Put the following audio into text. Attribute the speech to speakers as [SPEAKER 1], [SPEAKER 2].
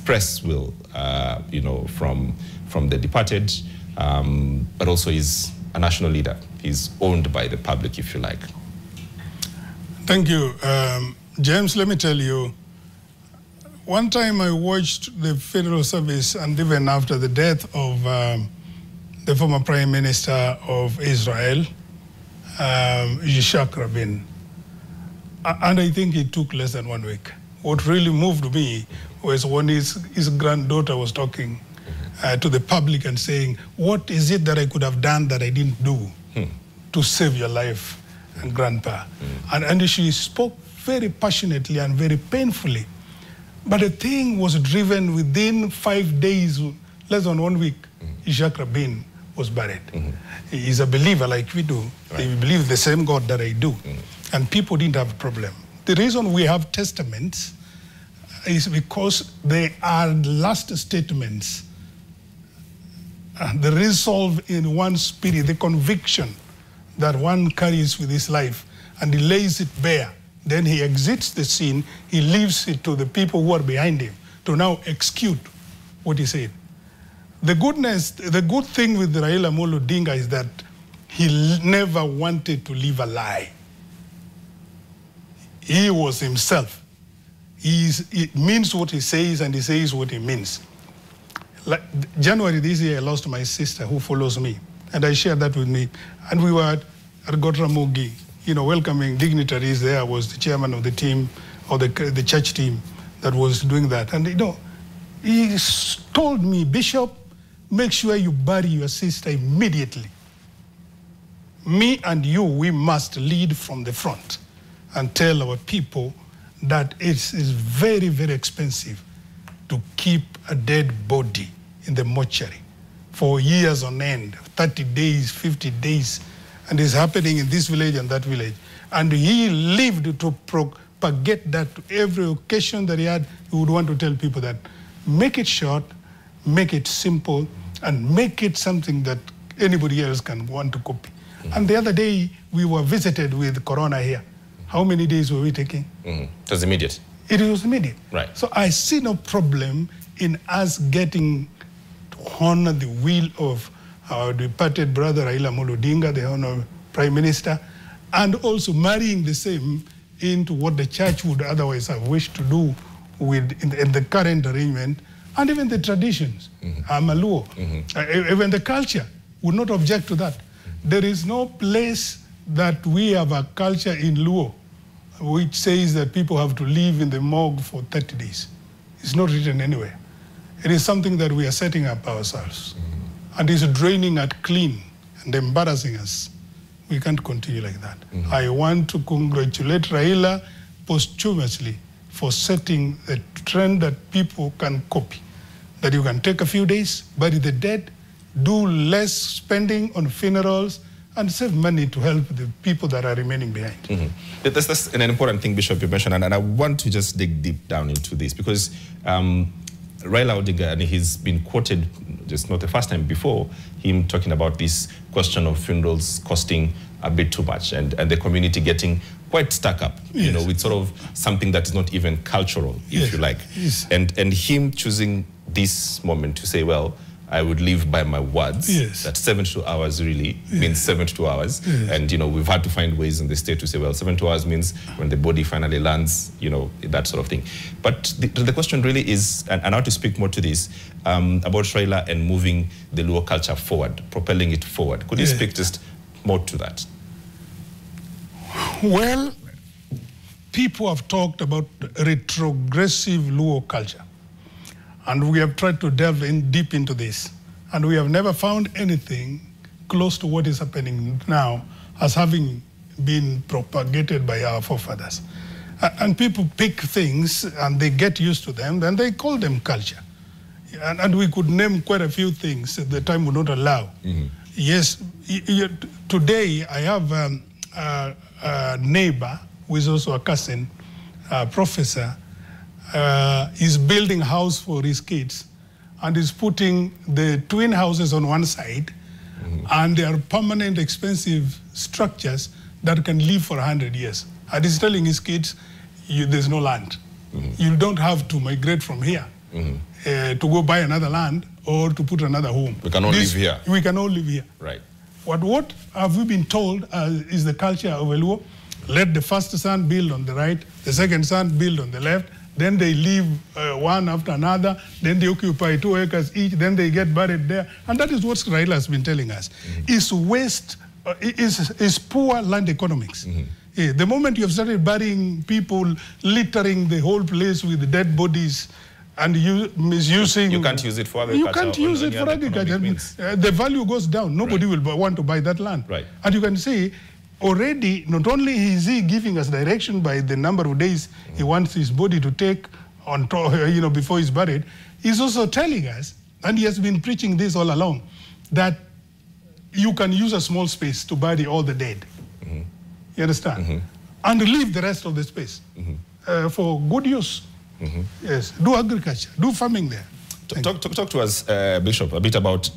[SPEAKER 1] express will, from the departed, but also is a national leader. He's owned by the public, if you like.
[SPEAKER 2] Thank you. James, let me tell you, one time I watched the funeral service, and even after the death of the former Prime Minister of Israel, Yitzhak Rabin, and I think it took less than 1 week. What really moved me was when his granddaughter was talking to the public and saying, what is it that I could have done that I didn't do to save your life, and Grandpa? And she spoke very passionately and very painfully. But the thing was driven within 5 days, less than 1 week, Yitzhak Rabin was buried. He's a believer like we do. Right. He believes the same God that I do. And people didn't have a problem. The reason we have testaments is because they are last statements. The resolve in one spirit, the conviction that one carries with his life, and he lays it bare. Then he exits the scene, he leaves it to the people who are behind him to now execute what he said. The good thing with Raila Amolo Odinga is that he never wanted to live a lie. He was himself. He means what he says, and he says what he means. Like January this year, I lost my sister who follows me, and I shared that with me. And we were at Gotramogi, welcoming dignitaries there. I was the chairman of the team, or the church team that was doing that. And he told me, Bishop, make sure you bury your sister immediately. Me and you, we must lead from the front and tell our people that it is very, very expensive to keep a dead body in the mortuary for years on end, 30 days, 50 days, and it's happening in this village and that village. And he lived to propagate that to every occasion that he had. He would want to tell people that make it short, make it simple, and make it something that anybody else can want to copy. And the other day, we were visited with Corona here. How many days were we taking? It
[SPEAKER 1] was immediate.
[SPEAKER 2] It was immediate.
[SPEAKER 1] Right.
[SPEAKER 2] So I see no problem in us getting to honor the will of our departed brother Raila Amolo Odinga, the Honorable Prime Minister, and also marrying the same into what the church would otherwise have wished to do in the current arrangement, and even the traditions. I'm a Luo. Even the culture would not object to that. There is no place that we have a culture in Luo which says that people have to live in the morgue for 30 days. It's not written anywhere. It is something that we are setting up ourselves. And it's draining us clean and embarrassing us. We can't continue like that. I want to congratulate Raila posthumously for setting a trend that people can copy. That you can take a few days, bury the dead, do less spending on funerals, and save money to help the people that are remaining behind.
[SPEAKER 1] That's an important thing, Bishop, you mentioned, and I want to just dig deep down into this, because Raila Odinga, and he's been quoted, just not the first time before, him talking about this question of funerals costing a bit too much, and the community getting quite stuck up, with sort of something that is not even cultural, if you like. And him choosing this moment to say, well, I would live by my words. That 72 hours really means 72 hours. And, we've had to find ways in the state to say, well, 72 hours means when the body finally lands, that sort of thing. But the question really is, and how to speak more to this, about Raila and moving the Luo culture forward, propelling it forward. Could you speak just more to that?
[SPEAKER 2] Well, people have talked about retrogressive Luo culture. And we have tried to delve deep into this. And we have never found anything close to what is happening now as having been propagated by our forefathers. And people pick things and they get used to them, and they call them culture. And we could name quite a few things that the time would not allow. Yes, today I have a neighbor who is also a cousin, a professor. He's building a house for his kids, and he's putting the twin houses on one side, and they are permanent, expensive structures that can live for 100 years. And he's telling his kids, there's no land. You don't have to migrate from here. to go buy another land or to put another home.
[SPEAKER 1] We can all live here.
[SPEAKER 2] We can all live here.
[SPEAKER 1] Right.
[SPEAKER 2] What have we been told is the culture of Luo? Let the first son build on the right, the second son build on the left, then they leave one after another, then they occupy 2 acres each, then they get buried there. And that is what Raila has been telling us. Is waste, is poor land economics. Yeah, the moment you have started burying people, littering the whole place with dead bodies, and misusing...
[SPEAKER 1] You can't use it for agriculture.
[SPEAKER 2] You can't use it for agriculture. The value goes down. Nobody will want to buy that land.
[SPEAKER 1] Right.
[SPEAKER 2] And you can see, already, not only is he giving us direction by the number of days he wants his body to take on before he's buried, he's also telling us, and he has been preaching this all along, that you can use a small space to bury all the dead. You understand? And leave the rest of the space for good use. Yes, do agriculture, do farming there.
[SPEAKER 1] Talk to us, Bishop, a bit about